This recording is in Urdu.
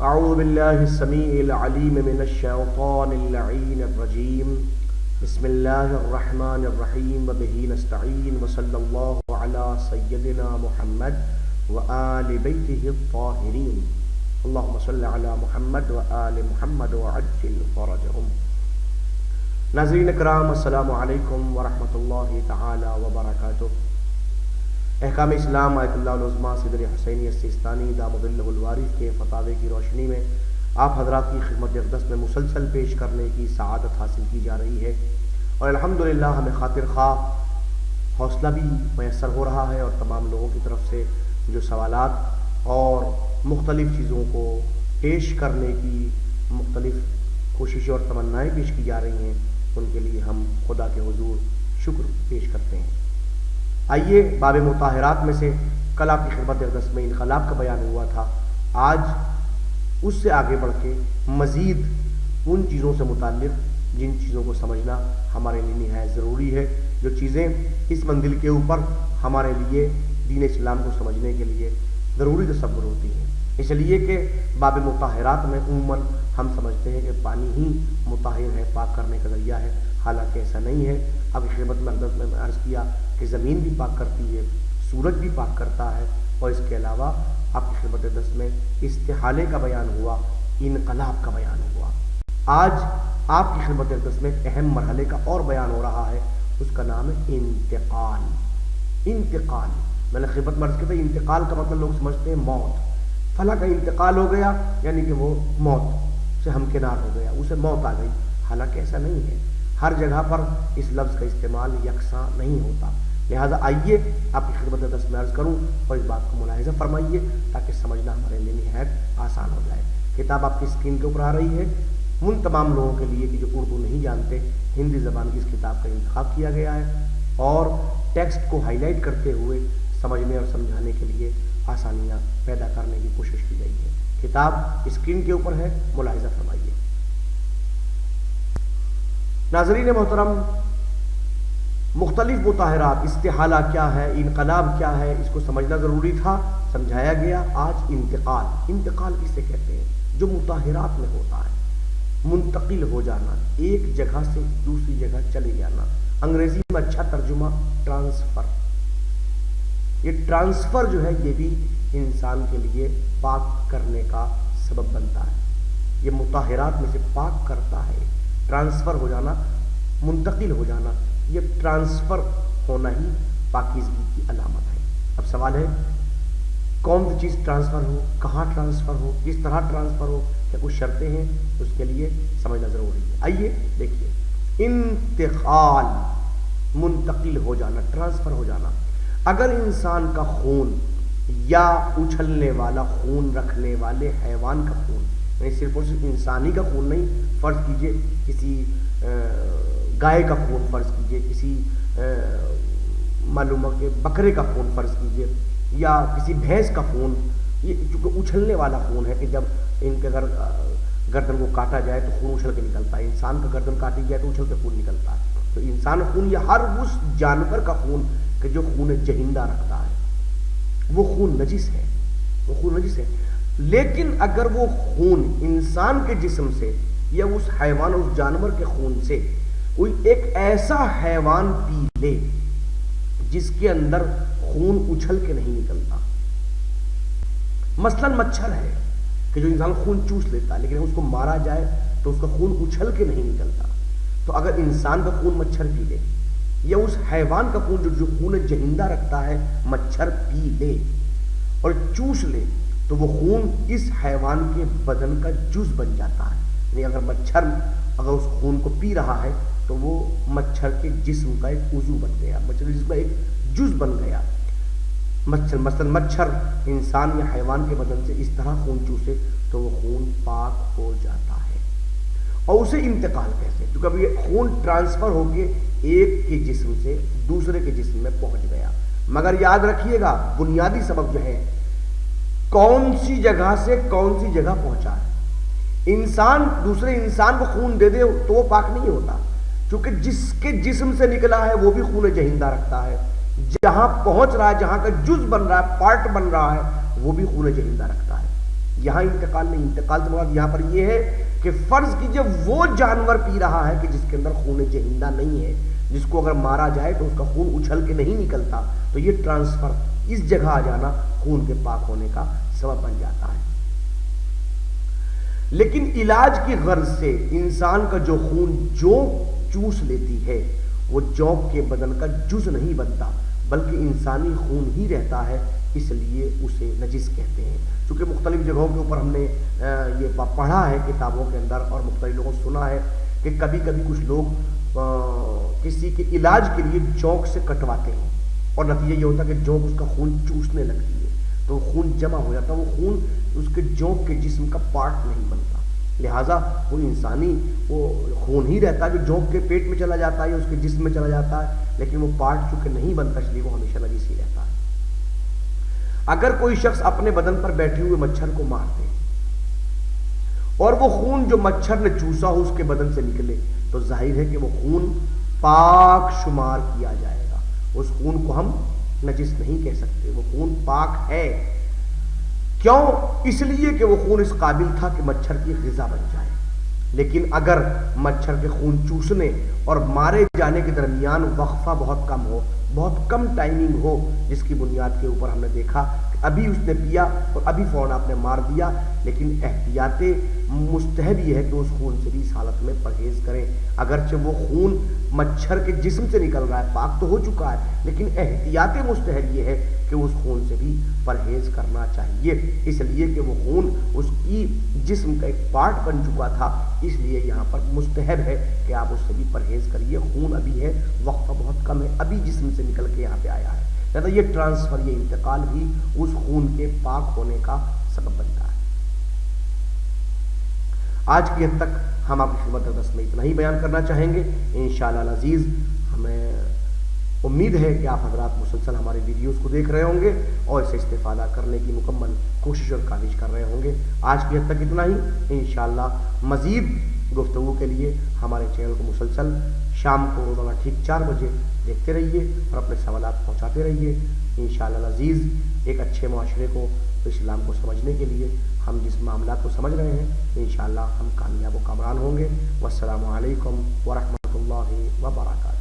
اعوذ باللہ السمیع العلیم من الشیطان اللعین الرجیم بسم اللہ الرحمن الرحیم وبہ نستعین وصلی اللہ علی سیدنا محمد وآل بیتہ الطاہرین اللہم صلی علی محمد وآل محمد وعجل فرجہم۔ ناظرین کرام، السلام علیکم ورحمۃ اللہ تعالی وبرکاتہ۔ احکام اسلام آیت اللہ العظمیٰ صدر حسینی السیستانی دامت اللہ الوارث کے فتاوے کی روشنی میں آپ حضرات کی خدمت اقدس میں مسلسل پیش کرنے کی سعادت حاصل کی جا رہی ہے، اور الحمدللہ ہمیں خاطر خواہ حوصلہ بھی میسر ہو رہا ہے، اور تمام لوگوں کی طرف سے جو سوالات اور مختلف چیزوں کو پیش کرنے کی مختلف کوششیں اور تمنائیں پیش کی جا رہی ہیں، ان کے لیے ہم خدا کے حضور شکر پیش کرتے ہیں۔ آئیے، باب مطہرات میں سے کل آپ کی خدمت اقدس میں انقلاب کا بیان ہوا تھا، آج اس سے آگے بڑھ کے مزید ان چیزوں سے متعلق جن چیزوں کو سمجھنا ہمارے لیے نہایت ضروری ہے، جو چیزیں اس منزل کے اوپر ہمارے لیے دین اسلام کو سمجھنے کے لیے ضروری تصور ہوتی ہیں۔ اس لیے کہ باب مطہرات میں عموماً ہم سمجھتے ہیں کہ پانی ہی مطہر ہے، پاک کرنے کا ذریعہ ہے، حالانکہ ایسا نہیں ہے۔ اب خدمت میں اقدس میں عرض کیا کہ زمین بھی پاک کرتی ہے، سورج بھی پاک کرتا ہے، اور اس کے علاوہ آپ کی خدمت اقدس میں استحالے کا بیان ہوا، انقلاب کا بیان ہوا۔ آج آپ کی خدمت اقدس میں ایک اہم مرحلے کا اور بیان ہو رہا ہے، اس کا نام ہے انتقال۔ انتقال میں نے خدمت میں عرض کیا تھا، انتقال کا مطلب لوگ سمجھتے ہیں موت، فلاں کا انتقال ہو گیا یعنی کہ وہ موت سے ہمکنار ہو گیا، اسے موت آ گئی، حالانکہ ایسا نہیں ہے۔ ہر جگہ پر اس لفظ کا استعمال یکساں نہیں ہوتا، لہٰذا آئیے آپ کی خدمت اقدس میں عرض کروں اور اس بات کو ملاحظہ فرمائیے تاکہ سمجھنا ہمارے لیے نہایت آسان ہو جائے۔ کتاب آپ کی اسکرین کے اوپر آ رہی ہے، ان تمام لوگوں کے لیے کہ جو اردو نہیں جانتے، ہندی زبان کی اس کتاب کا انتخاب کیا گیا ہے، اور ٹیکسٹ کو ہائی لائٹ کرتے ہوئے سمجھنے اور سمجھانے کے لیے آسانیاں پیدا کرنے کی کوشش کی گئی ہے۔ کتاب اسکرین کے اوپر ہے، ملاحظہ فرمائیے۔ ناظرین محترم، مختلف مطہرات، استحالہ کیا ہے، انقلاب کیا ہے، اس کو سمجھنا ضروری تھا، سمجھایا گیا۔ آج انتقال، انتقال کسے کہتے ہیں؟ جو مطہرات میں ہوتا ہے، منتقل ہو جانا، ایک جگہ سے دوسری جگہ چلے جانا، انگریزی میں اچھا ترجمہ ٹرانسفر۔ یہ ٹرانسفر جو ہے یہ بھی انسان کے لیے پاک کرنے کا سبب بنتا ہے، یہ مطہرات میں سے پاک کرتا ہے۔ ٹرانسفر ہو جانا، منتقل ہو جانا، یہ ٹرانسفر ہونا ہی پاکیزگی کی علامت ہے۔ اب سوال ہے کون سی چیز ٹرانسفر ہو، کہاں ٹرانسفر ہو، کس طرح ٹرانسفر ہو، کیا کچھ شرطیں ہیں، اس کے لیے سمجھنا ضروری ہے۔ آئیے دیکھیے، انتقال، منتقل ہو جانا، ٹرانسفر ہو جانا۔ اگر انسان کا خون یا اچھلنے والا خون رکھنے والے حیوان کا خون، یعنی صرف اور صرف انسانی کا خون نہیں، فرض کیجئے کسی گائے کا خون، فرض کیجئے کسی معلوم کہ بکرے کا خون، فرض کیجئے یا کسی بھینس کا خون، یہ چونکہ اچھلنے والا خون ہے کہ جب ان کے اگر گردن کو کاٹا جائے تو خون اچھل کے نکلتا ہے، انسان کا گردن کاٹی جائے تو اچھل کے خون نکلتا ہے، تو انسان خون یا ہر اس جانور کا خون کہ جو خون جہندہ رکھتا ہے، وہ خون نجس ہے، وہ خون نجس ہے۔ لیکن اگر وہ خون انسان کے جسم سے یا اس حیوان، اس جانور کے خون سے کوئی ایک ایسا حیوان پی لے جس کے اندر خون اچھل کے نہیں نکلتا، مثلا مچھر ہے کہ جو انسان خون چوس لیتا ہے لیکن اس کو مارا جائے تو اس کا خون اچھل کے نہیں نکلتا، تو اگر انسان کا خون مچھر پی لے یا اس حیوان کا خون جو خون جہندہ رکھتا ہے مچھر پی لے اور چوس لے، تو وہ خون اس حیوان کے بدن کا جز بن جاتا ہے۔ یعنی اگر مچھر اگر اس خون کو پی رہا ہے تو وہ مچھر کے جسم کا ایک عضو بن گیا، مچھر کے جسم کا ایک جز بن گیا۔ مثلا مچھر انسان یا حیوان کے بدن سے اس طرح خون چوسے تو وہ خون پاک ہو جاتا ہے، اور اسے انتقال کہتے ہیں، کیونکہ اب یہ خون ٹرانسفر ہو کے ایک کے جسم سے دوسرے کے جسم میں پہنچ گیا۔ مگر یاد رکھیے گا، بنیادی سبب جو ہے کون سی جگہ سے کون سی جگہ پہنچا ہے۔ انسان دوسرے انسان کو خون دے دے تو وہ پاک نہیں ہوتا، چونکہ جس کے جسم سے نکلا ہے وہ بھی خون جہندہ رکھتا ہے، جہاں پہنچ رہا ہے، جہاں کا جز بن رہا ہے، پارٹ بن رہا ہے، وہ بھی خون جہندہ رکھتا ہے۔ یہاں انتقال نہیں، انتقال سے مراد یہاں پر یہ ہے کہ فرض کیجئے وہ جانور پی رہا ہے کہ جس کے اندر خون جہندہ نہیں ہے، جس کو اگر مارا جائے تو اس کا خون اچھل کے نہیں نکلتا، تو یہ ٹرانسفر، اس جگہ آ جانا خون کے پاک ہونے کا سبب بن جاتا ہے۔ لیکن علاج کی غرض سے انسان کا جو خون جونک چوس لیتی ہے وہ جونک کے بدن کا جز نہیں بنتا، بلکہ انسانی خون ہی رہتا ہے، اس لیے اسے نجس کہتے ہیں۔ چونکہ مختلف جگہوں کے اوپر ہم نے یہ پڑھا ہے کتابوں کے اندر، اور مختلف لوگوں سے سنا ہے کہ کبھی کبھی کچھ لوگ کسی کے علاج کے لیے جونک سے کٹواتے ہیں، اور نتیجہ یہ ہوتا ہے کہ جونک اس کا خون چوسنے لگتی ہے، تو خون جمع ہو جاتا ہے، وہ خون اس کے جونک کے جسم کا پارٹ نہیں بنتا، لہٰذا وہ انسانی وہ خون ہی رہتا ہے جو جونک کے پیٹ میں چلا جاتا ہے یا اس کے جسم میں چلا جاتا ہے، لیکن وہ پارٹ چونکہ نہیں بنتا، اس لیے وہ ہمیشہ نجس ہی رہتا ہے۔ اگر کوئی شخص اپنے بدن پر بیٹھے ہوئے مچھر کو مار دے اور وہ خون جو مچھر نے چوسا ہو اس کے بدن سے نکلے، تو ظاہر ہے کہ وہ خون پاک شمار کیا جائے گا، اس خون کو ہم نجس نہیں کہہ سکتے، وہ خون پاک ہے۔ کیوں؟ اس لیے کہ وہ خون اس قابل تھا کہ مچھر کی غذا بن جائے۔ لیکن اگر مچھر کے خون چوسنے اور مارے جانے کے درمیان وقفہ بہت کم ہو، بہت کم ٹائمنگ ہو، جس کی بنیاد کے اوپر ہم نے دیکھا کہ ابھی اس نے پیا اور ابھی فوراً آپ نے مار دیا، لیکن احتیاط مستحب یہ ہے کہ اس خون سے بھی اس حالت میں پرہیز کریں، اگرچہ وہ خون مچھر کے جسم سے نکل رہا ہے، پاک تو ہو چکا ہے، لیکن احتیاط مستحب یہ ہے کہ اس خون سے بھی پرہیز کرنا چاہیے، اس لیے کہ وہ خون اس کی جسم کا ایک پارٹ بن چکا تھا، اس لیے یہاں پر مستحب ہے کہ آپ اس سے بھی پرہیز کریے۔ خون ابھی ہے، وقفہ بہت کم ہے، ابھی جسم سے نکل کے یہاں پہ آیا ہے، لہذا یہ ٹرانسفر، یہ انتقال بھی اس خون کے پاک ہونے کا سبب بنتا ہے۔ آج کی حد تک ہم آپ کی خدمت میں اتنا ہی بیان کرنا چاہیں گے، انشاءاللہ العزیز۔ ہمیں امید ہے کہ آپ حضرات مسلسل ہمارے ویڈیوز کو دیکھ رہے ہوں گے اور اسے استفادہ کرنے کی مکمل کوشش اور کاوش کر رہے ہوں گے۔ آج کی حد تک اتنا ہی، انشاءاللہ مزید گفتگو کے لیے ہمارے چینل کو مسلسل شام کو روزانہ ٹھیک 4 بجے دیکھتے رہیے اور اپنے سوالات پہنچاتے رہیے۔ انشاءاللہ العزیز ایک اچھے معاشرے کو، اسلام کو سمجھنے کے لیے ہم جس معاملات کو سمجھ رہے ہیں، انشاءاللہ ہم کامیاب و کامران ہوں گے۔ والسلام علیکم ورحمۃ اللہ وبرکاتہ۔